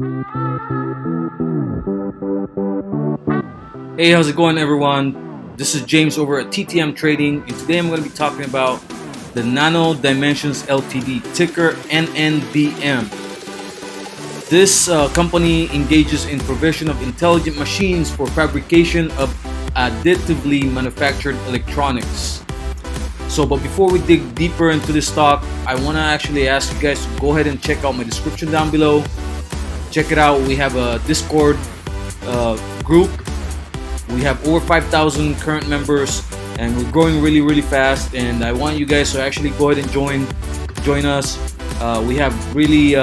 Hey, how's it going, everyone? This is James over at TTM Trading, and today I'm going to be talking about the Nano Dimensions Ltd, ticker NNDM. This company engages in provision of intelligent machines for fabrication of additively manufactured electronics. But before we dig deeper into this stock, I want to actually ask you guys to go ahead and check out my description down below. Check it out. We have a Discord group. We have over 5,000 current members, and we're growing really fast. And I want you guys to actually go ahead and join us. We have really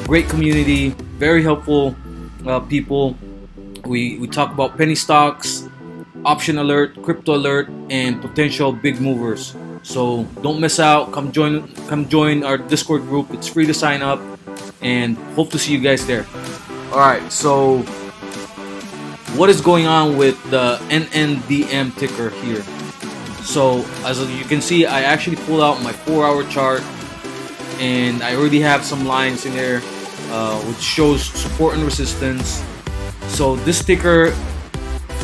great community, very helpful people. We talk about penny stocks, option alert, crypto alert, and potential big movers. So don't miss out. Come join our Discord group. It's free to sign up, and hope to see you guys there. All right, so what is going on with the NNDM ticker here? So as you can see, I actually pulled out my 4-hour chart, and I already have some lines in there which shows support and resistance. So this ticker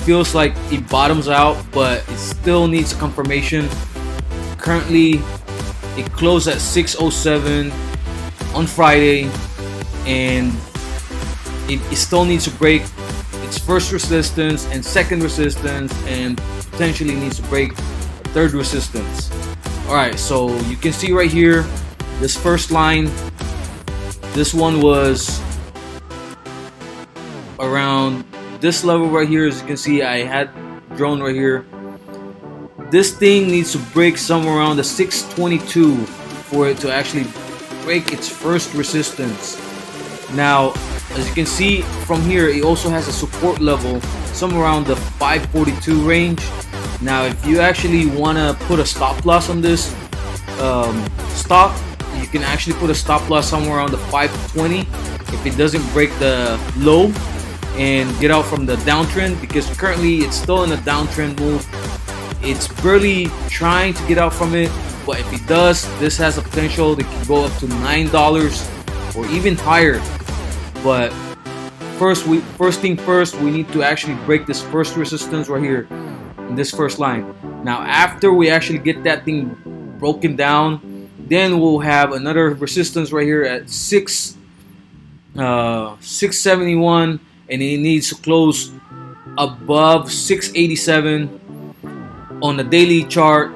feels like it bottoms out, but it still needs confirmation. Currently it closed at 607 on Friday, and it still needs to break its first resistance and second resistance, and potentially needs to break a third resistance. Alright, so you can see right here, this first line, this one was around this level right here. As you can see, I had drawn right here. This thing needs to break somewhere around the 622 for it to actually break its first resistance. Now, as you can see from here, it also has a support level somewhere around the 542 range. Now, if you actually want to put a stop loss on this stock, you can actually put a stop loss somewhere around the 520 if it doesn't break the low and get out from the downtrend, because currently it's still in a downtrend move. It's barely trying to get out from it, but if it does, this has a potential that can go up to $9 or even higher. But first thing first, we need to actually break this first resistance right here in this first line. Now, after we actually get that thing broken down, then we'll have another resistance right here at 671, and it needs to close above 687 on the daily chart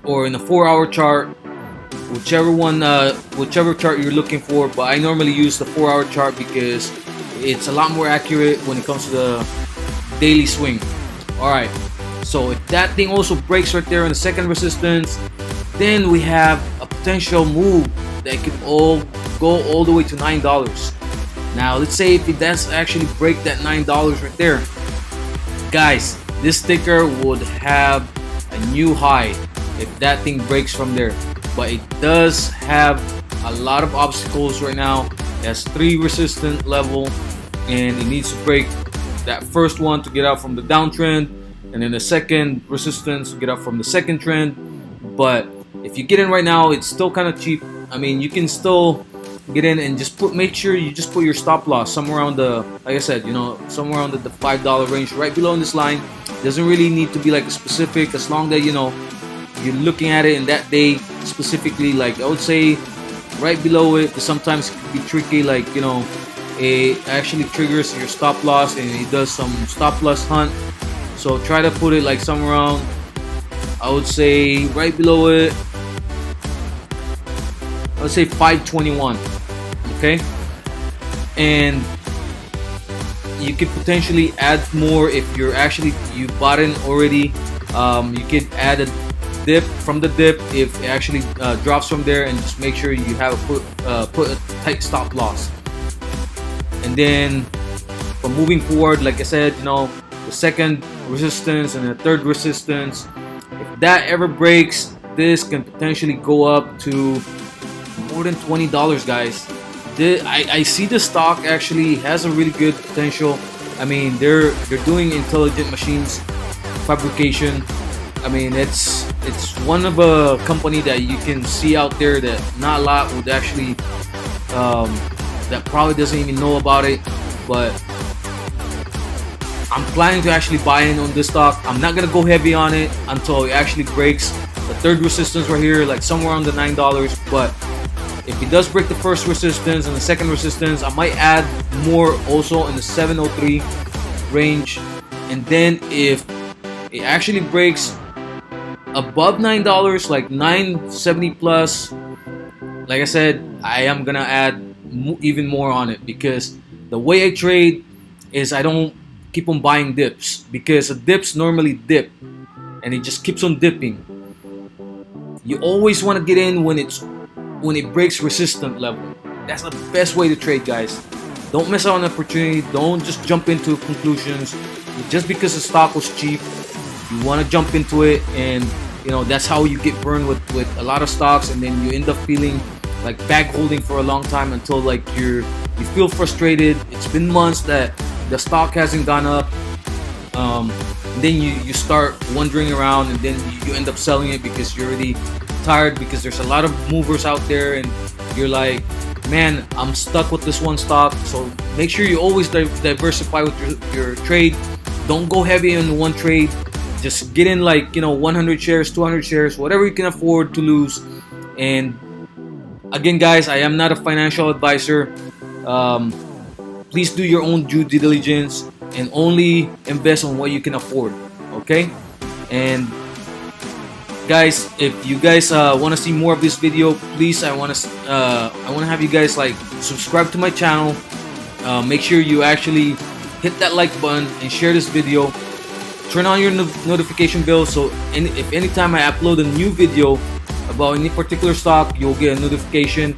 or in the 4-hour chart, whichever chart you're looking for. But I normally use the 4-hour chart because it's a lot more accurate when it comes to the daily swing. Alright, so if that thing also breaks right there in the second resistance, then we have a potential move that could go all the way to $9. Now, let's say if it does actually break that $9 right there, guys, this ticker would have a new high if that thing breaks from there. But it does have a lot of obstacles right now. It has 3 resistance level, and it needs to break that first one to get out from the downtrend, and then the second resistance to get out from the second trend. But if you get in right now, it's still kind of cheap. I mean, you can still get in and just make sure you just put your stop loss somewhere around the, like I said, somewhere around the $5 range, right below in this line. Doesn't really need to be like a specific, as long that you're looking at it in that day specifically. Like I would say right below it, because sometimes it can be tricky. Like it actually triggers your stop loss and it does some stop loss hunt. So try to put it like somewhere around, I would say right below it, let's say 521. Okay, and you could potentially add more if you bought in already. You could add a dip from the dip if it actually drops from there, and just make sure you have put a tight stop loss. And then from moving forward, like I said, the second resistance and the third resistance, if that ever breaks, this can potentially go up to more than $20, guys. I see the stock actually has a really good potential. I mean, they're doing intelligent machines fabrication. I mean, it's one of a company that you can see out there that not a lot would actually that probably doesn't even know about it, but I'm planning to actually buy in on this stock. I'm not gonna go heavy on it until it actually breaks the third resistance right here, like somewhere around the $9. But if it does break the first resistance and the second resistance, I might add more also in the 703 range. And then if it actually breaks above $9, like 970 plus, like I said, I am gonna add even more on it, because the way I trade is I don't keep on buying dips, because the dips normally dip and it just keeps on dipping. You always want to get in when it breaks resistance level. That's the best way to trade, guys. Don't miss out on an opportunity. Don't just jump into conclusions just because the stock was cheap. You want to jump into it, and that's how you get burned with a lot of stocks, and then you end up feeling like bag holding for a long time until like you feel frustrated. It's been months that the stock hasn't gone up, and then you start wandering around, and then you end up selling it because you're already tired, because there's a lot of movers out there, and you're like, man, I'm stuck with this one stock. So make sure you always diversify with your trade. Don't go heavy in one trade. Just get in like 100 shares, 200 shares, whatever you can afford to lose. And again, guys, I am not a financial advisor. Please do your own due diligence and only invest on what you can afford. Okay? And guys, if you guys want to see more of this video, please, I want to have you guys like subscribe to my channel. Make sure you actually hit that like button and share this video. Turn on your notification bell, so if anytime I upload a new video about any particular stock, you'll get a notification.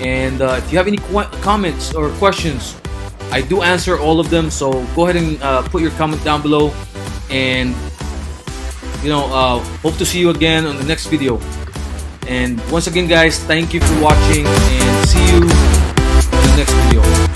And if you have any comments or questions, I do answer all of them, so go ahead and put your comment down below. And hope to see you again on the next video. And once again, guys, thank you for watching, and see you in the next video.